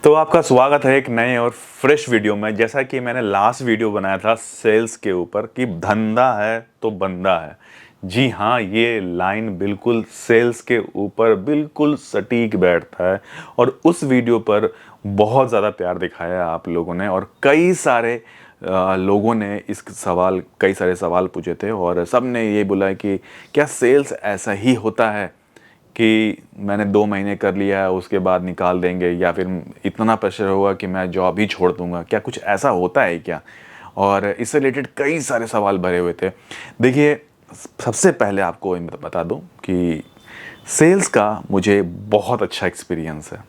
तो आपका स्वागत है एक नए और फ्रेश वीडियो में। जैसा कि मैंने लास्ट वीडियो बनाया था सेल्स के ऊपर कि धंधा है तो बंदा है। जी हाँ, ये लाइन बिल्कुल सेल्स के ऊपर बिल्कुल सटीक बैठता है। और उस वीडियो पर बहुत ज़्यादा प्यार दिखाया आप लोगों ने और कई सारे लोगों ने कई सारे सवाल पूछे थे और सब ने ये बोला कि क्या सेल्स ऐसा ही होता है कि मैंने 2 महीने कर लिया है उसके बाद निकाल देंगे, या फिर इतना प्रेशर होगा कि मैं जॉब ही छोड़ दूंगा, क्या कुछ ऐसा होता है क्या? और इससे रिलेटेड कई सारे सवाल भरे हुए थे। देखिए, सबसे पहले आपको ये बता दूं कि सेल्स का मुझे बहुत अच्छा एक्सपीरियंस है।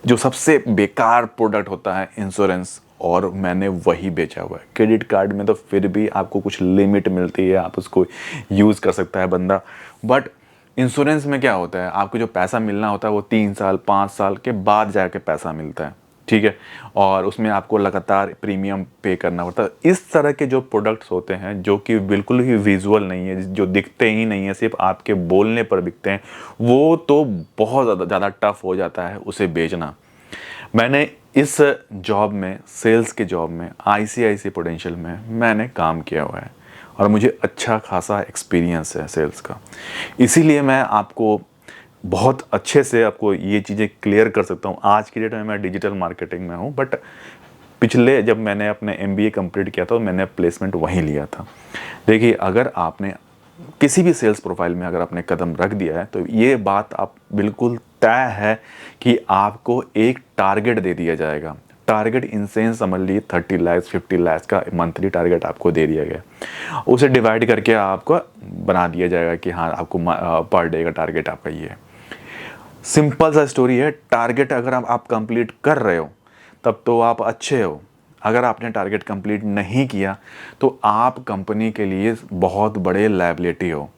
जो सबसे बेकार प्रोडक्ट होता है इंश्योरेंस, और मैंने वही बेचा हुआ है। क्रेडिट कार्ड में तो फिर भी आपको कुछ लिमिट मिलती है, आप उसको यूज़ कर सकता है बंदा। बट इंश्योरेंस में क्या होता है, आपको जो पैसा मिलना होता है वो 3 साल 5 साल के बाद जाके पैसा मिलता है, ठीक है। और उसमें आपको लगातार प्रीमियम पे करना पड़ता है। इस तरह के जो प्रोडक्ट्स होते हैं जो कि बिल्कुल ही विजुअल नहीं है, जो दिखते ही नहीं है, सिर्फ आपके बोलने पर बिकते हैं, वो तो बहुत ज़्यादा टफ हो जाता है उसे बेचना। मैंने इस जॉब में, सेल्स के जॉब में, आईसीआईसी प्रूडेंशियल में मैंने काम किया हुआ है और मुझे अच्छा खासा एक्सपीरियंस है सेल्स का। इसीलिए मैं आपको बहुत अच्छे से आपको ये चीज़ें क्लियर कर सकता हूँ। आज की डेट में मैं डिजिटल मार्केटिंग में हूँ, बट पिछले जब मैंने अपने एमबीए कंप्लीट किया था तो मैंने प्लेसमेंट वहीं लिया था। देखिए, अगर आपने किसी भी सेल्स प्रोफाइल में अगर आपने कदम रख दिया है तो ये बात आप बिल्कुल तय है कि आपको एक टारगेट दे दिया जाएगा। टारगेट इन सेंस समझ लीजिए 30 लाख 50 लाख का मंथली टारगेट आपको दे दिया गया। उसे डिवाइड करके आपको बना दिया जाएगा कि हाँ, आपको पर डे का टारगेट आपका ये है। सिंपल सा स्टोरी है। टारगेट अगर आप कंप्लीट कर रहे हो तब तो आप अच्छे हो। अगर आपने टारगेट कंप्लीट नहीं किया तो आप कंपनी के लिए बहुत बड़े लायबिलिटी हो।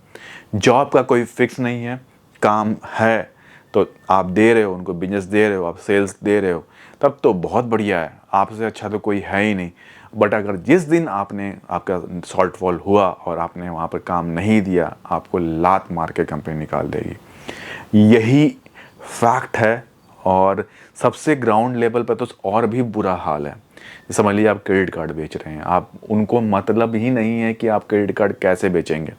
जॉब का कोई फिक्स नहीं है, काम है तो आप दे रहे हो, उनको बिजनेस दे रहे हो, आप सेल्स दे रहे हो, तब तो बहुत बढ़िया है, आपसे अच्छा तो कोई है ही नहीं। बट अगर जिस दिन आपका शॉर्टफॉल हुआ और आपने वहाँ पर काम नहीं दिया, आपको लात मार के कंपनी निकाल देगी। यही फैक्ट है। और सबसे ग्राउंड लेवल पर तो और भी बुरा हाल है। समझ लीजिए आप क्रेडिट कार्ड बेच रहे हैं, आप उनको मतलब ही नहीं है कि आप क्रेडिट कार्ड कैसे बेचेंगे,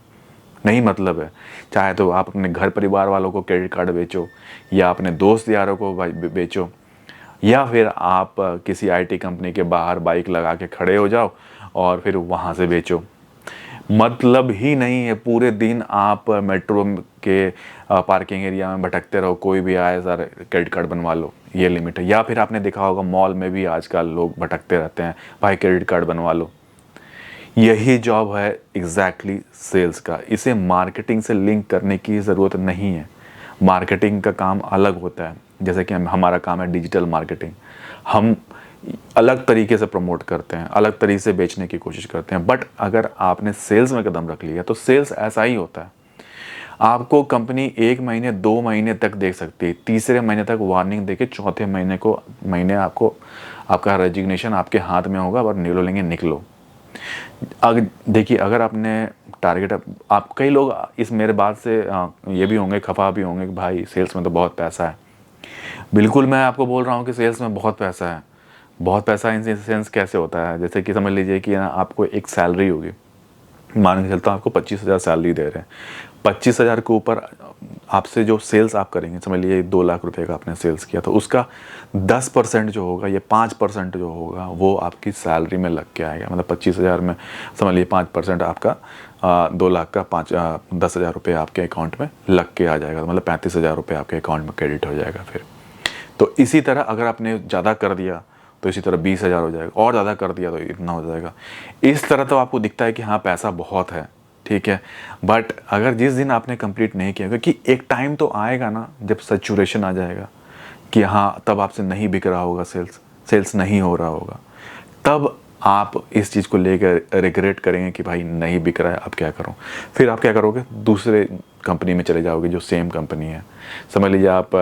नहीं मतलब है। चाहे तो आप अपने घर परिवार वालों को क्रेडिट कार्ड बेचो, या अपने दोस्त यारों को बेचो, या फिर आप किसी आईटी कंपनी के बाहर बाइक लगा के खड़े हो जाओ और फिर वहाँ से बेचो। मतलब ही नहीं है। पूरे दिन आप मेट्रो के पार्किंग एरिया में भटकते रहो, कोई भी आए सर क्रेडिट कार्ड बनवा लो, ये लिमिट है। या फिर आपने देखा होगा मॉल में भी आजकल लोग भटकते रहते हैं, भाई क्रेडिट कार्ड बनवा लो। यही जॉब है एग्जैक्टली सेल्स का। इसे मार्केटिंग से लिंक करने की ज़रूरत नहीं है। मार्केटिंग का काम अलग होता है, जैसे कि हमारा काम है डिजिटल मार्केटिंग। हम अलग तरीके से प्रमोट करते हैं, अलग तरीके से बेचने की कोशिश करते हैं। बट अगर आपने सेल्स में कदम रख लिया तो सेल्स ऐसा ही होता है। आपको कंपनी 1 महीने 2 महीने तक देख सकती है, तीसरे महीने तक वार्निंग देके चौथे महीने आपको आपका रेजिग्नेशन आपके हाथ में होगा और बोलेंगे निकलो। अगर देखिए, अगर आपने टारगेट, आप कई लोग इस मेरे बात से ये भी होंगे, खफा भी होंगे कि भाई सेल्स में तो बहुत पैसा है। बिल्कुल, मैं आपको बोल रहा हूँ कि सेल्स में बहुत पैसा है। बहुत पैसा इन सेंस कैसे होता है, जैसे कि समझ लीजिए कि आपको एक सैलरी होगी, मान के चलता हूँ आपको 25,000 सैलरी दे रहे हैं। 25,000 के ऊपर आपसे जो सेल्स आप करेंगे, समझ लीजिए 2 लाख रुपए का आपने सेल्स किया, तो उसका 10% जो होगा, ये 5% जो होगा वो आपकी सैलरी में लग के आएगा। मतलब 25,000 में समझ लीजिए 5% आपका 2 लाख का 10,000 रुपये आपके अकाउंट में लग के आ जाएगा। तो मतलब 35,000 रुपये आपके अकाउंट में क्रेडिट हो जाएगा। फिर तो इसी तरह अगर आपने ज़्यादा कर दिया तो इसी तरह 20,000 हो जाएगा, और ज़्यादा कर दिया तो इतना हो जाएगा। इस तरह तो आपको दिखता है कि हाँ पैसा बहुत है, ठीक है। बट अगर जिस दिन आपने कंप्लीट नहीं किया, क्योंकि एक टाइम तो आएगा ना जब सैचुरेशन आ जाएगा कि हाँ तब आपसे नहीं बिक रहा होगा, सेल्स नहीं हो रहा होगा, तब आप इस चीज़ को लेकर रिग्रेट करेंगे कि भाई नहीं बिक रहा है, अब क्या करूँ। फिर आप क्या करोगे, दूसरे कंपनी में चले जाओगे जो सेम कंपनी है। समझ लीजिए आप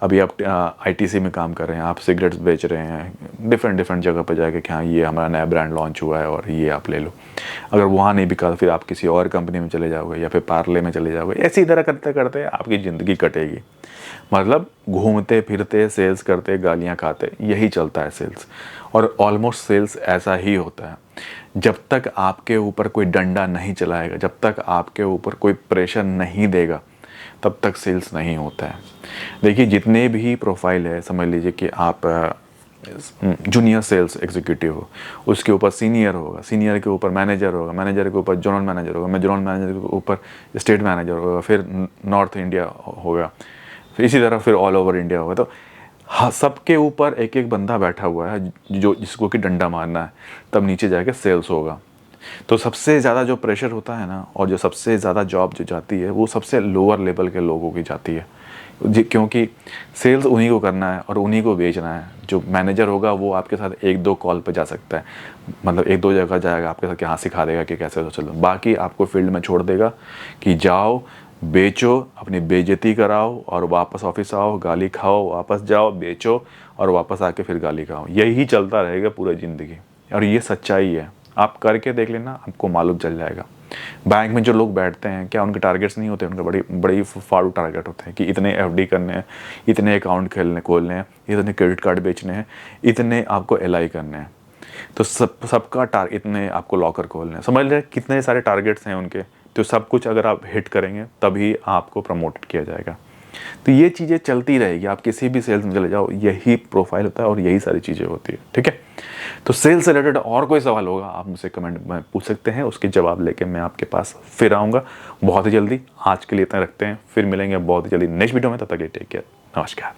अभी आप आईटीसी में काम कर रहे हैं, आप सिगरेट्स बेच रहे हैं डिफरेंट जगह पर जाके कि हाँ ये हमारा नया ब्रांड लॉन्च हुआ है और ये आप ले लो। अगर वहाँ नहीं बिका तो फिर आप किसी और कंपनी में चले जाओगे या फिर पार्ले में चले जाओगे। ऐसी तरह करते करते आपकी ज़िंदगी कटेगी। मतलब घूमते फिरते सेल्स करते गालियाँ खाते, यही चलता है सेल्स। और ऑलमोस्ट सेल्स ऐसा ही होता है। जब तक आपके ऊपर कोई डंडा नहीं चलाएगा, जब तक आपके ऊपर कोई प्रेशर नहीं देगा, तब तक सेल्स नहीं होता है। देखिए जितने भी प्रोफाइल है, समझ लीजिए कि आप जूनियर सेल्स एग्जीक्यूटिव हो, उसके ऊपर सीनियर होगा, सीनियर के ऊपर मैनेजर होगा, मैनेजर के ऊपर जनरल मैनेजर होगा, जनरल मैनेजर के ऊपर स्टेट मैनेजर होगा, फिर नॉर्थ इंडिया होगा, फिर इसी तरह फिर ऑल ओवर इंडिया होगा। तो हाँ, सबके ऊपर एक एक बंदा बैठा हुआ है जो जिसको कि डंडा मारना है, तब नीचे जाके सेल्स होगा। तो सबसे ज़्यादा जो प्रेशर होता है ना, और जो सबसे ज़्यादा जॉब जो जाती है, वो सबसे लोअर लेवल के लोगों की जाती है। क्योंकि सेल्स उन्हीं को करना है और उन्हीं को बेचना है। जो मैनेजर होगा वो आपके साथ एक दो कॉल पे जा सकता है, मतलब एक दो जगह जाएगा आपके साथ, यहाँ सिखा देगा कि कैसे तो चलो, बाकी आपको फील्ड में छोड़ देगा कि जाओ बेचो, अपनी बेइज्जती कराओ और वापस ऑफिस आओ, गाली खाओ, वापस जाओ, बेचो और वापस आके फिर गाली खाओ। यही चलता रहेगा पूरी ज़िंदगी, और ये सच्चाई है। आप करके देख लेना, आपको मालूम चल जाएगा। बैंक में जो लोग बैठते हैं, क्या उनके टारगेट्स नहीं होते? उनके बड़ी फाड़ू टारगेट होते हैं कि इतने एफडी करने हैं, इतने अकाउंट खोलने हैं, इतने क्रेडिट कार्ड बेचने हैं, इतने आपको एलआई करने हैं। तो सबका टारगेट, इतने आपको लॉकर खोलने हैं। समझ रहे कितने सारे टारगेट्स हैं उनके। तो सब कुछ अगर आप हिट करेंगे तभी आपको प्रमोट किया जाएगा। तो ये चीज़ें चलती रहेगी, आप किसी भी सेल्स में चले जाओ, यही प्रोफाइल होता है और यही सारी चीज़ें होती है। ठीक है, तो सेल्स से रिलेटेड और कोई सवाल होगा आप मुझसे कमेंट में पूछ सकते हैं, उसके जवाब लेके मैं आपके पास फिर आऊँगा बहुत ही जल्दी। आज के लिए इतना रखते हैं, फिर मिलेंगे बहुत ही जल्दी नेक्स्ट वीडियो में। तब तक के लिए टेक केयर, नमस्कार।